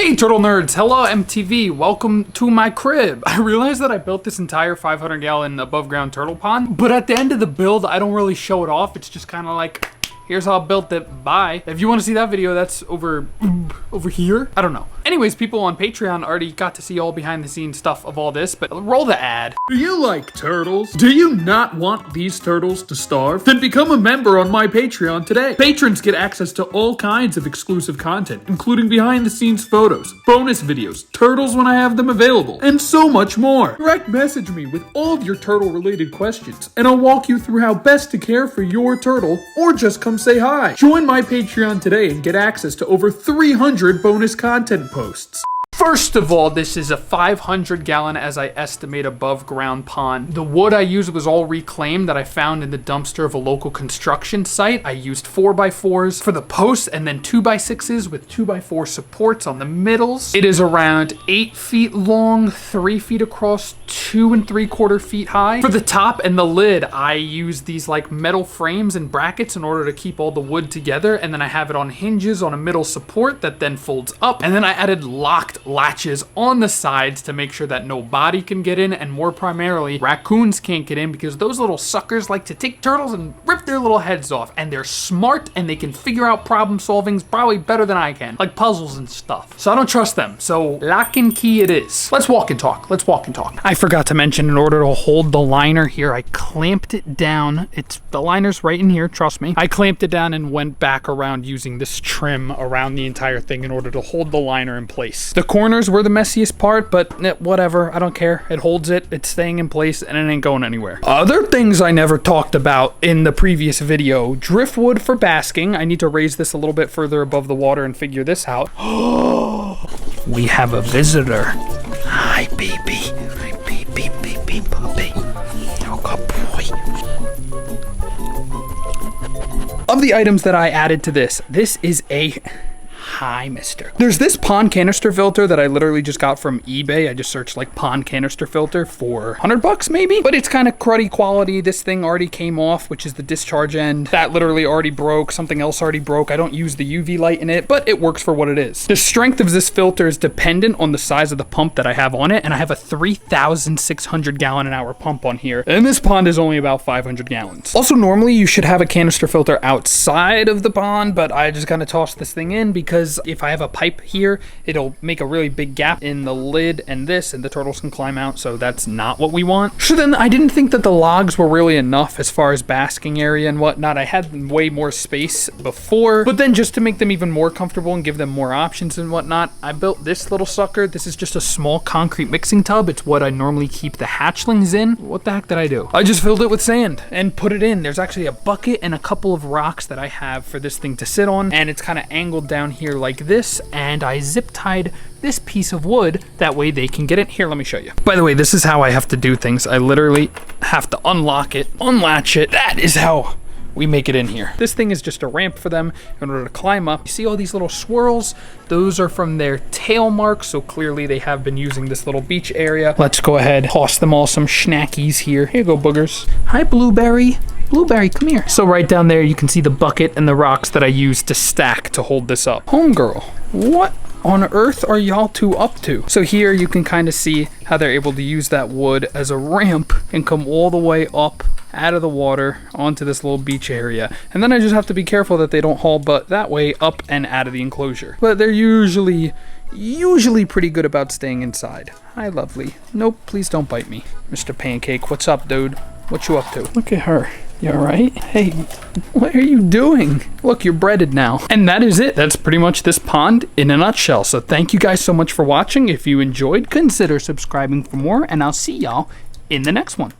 Hey turtle nerds, hello MTV, welcome to my crib. I realized that I built this entire 500 gallon above ground turtle pond, but at the end of the build, I don't really show it off. It's just kind of like, here's how I built it, bye. If you want to see that video, that's over here. I don't know. Anyways, people on Patreon already got to see all behind the scenes stuff of all this, but roll the ad. Do you like turtles? Do you not want these turtles to starve? Then become a member on my Patreon today. Patrons get access to all kinds of exclusive content, including behind the scenes photos, bonus videos, turtles when I have them available, and so much more. Direct message me with all of your turtle related questions, and I'll walk you through how best to care for your turtle, or just come say hi. Join my Patreon today and get access to over 300 bonus content posts. First of all, this is a 500 gallon, as I estimate, above ground pond. The wood I used was all reclaimed that I found in the dumpster of a local construction site. I used 4x4s for the posts and then 2x6s with 2x4 supports on the middles. It is around 8 feet long, 3 feet across, 2 3/4 feet high. For the top and the lid, I used these like metal frames and brackets in order to keep all the wood together, and then I have it on hinges on a middle support that then folds up, and then I added locked latches on the sides to make sure that no body can get in, and more primarily raccoons can't get in, because those little suckers like to take turtles and rip their little heads off, and they're smart and they can figure out problem solvings probably better than I can, like puzzles and stuff. So I don't trust them. So lock and key it is. Let's walk and talk. I forgot to mention, in order to hold the liner here, I clamped it down. The liner's right in here, trust me. I clamped it down and went back around using this trim around the entire thing in order to hold the liner in place. The corners were the messiest part, but whatever, I don't care. It holds it, it's staying in place, and it ain't going anywhere. Other things I never talked about in the previous video: driftwood for basking. I need to raise this a little bit further above the water and figure this out. We have a visitor. Hi, baby. Hi, baby, puppy. Oh, good boy. Of the items that I added to this is a... Hi, mister. There's this pond canister filter that I literally just got from eBay. I just searched like pond canister filter for $100 maybe, but it's kind of cruddy quality. This thing already came off, which is the discharge end. That literally already broke. Something else already broke. I don't use the UV light in it, but it works for what it is. The strength of this filter is dependent on the size of the pump that I have on it, and I have a 3,600 gallon an hour pump on here, and this pond is only about 500 gallons. Also, normally you should have a canister filter outside of the pond, but I just kind of tossed this thing in because if I have a pipe here, it'll make a really big gap in the lid and the turtles can climb out, so that's not what we want. So then I didn't think that the logs were really enough as far as basking area and whatnot. I had way more space before, but then just to make them even more comfortable and give them more options and whatnot, I built this little sucker. This is just a small concrete mixing tub. It's what I normally keep the hatchlings in. What the heck did I do? I just filled it with sand and put it in. There's actually a bucket and a couple of rocks that I have for this thing to sit on, and it's kind of angled down here like this, and I zip tied this piece of wood, that way they can get it. Here, let me show you. By the way, this is how I have to do things. I literally have to unlock it, unlatch it. That is how we make it in here. This thing is just a ramp for them in order to climb up. You see all these little swirls? Those are from their tail marks, so clearly they have been using this little beach area. Let's go ahead, toss them all some schnackies here. Here you go, boogers. Hi, Blueberry. Blueberry, come here. So right down there, you can see the bucket and the rocks that I used to stack to hold this up. Homegirl, what on earth are y'all two up to? So here you can kind of see how they're able to use that wood as a ramp and come all the way up out of the water onto this little beach area. And then I just have to be careful that they don't haul butt that way up and out of the enclosure. But they're usually pretty good about staying inside. Hi, lovely. Nope, please don't bite me. Mr. Pancake, what's up, dude? What you up to? Look at her. You alright? Hey, what are you doing? Look, you're breaded now. And that is it. That's pretty much this pond in a nutshell. So thank you guys so much for watching. If you enjoyed, consider subscribing for more, and I'll see y'all in the next one.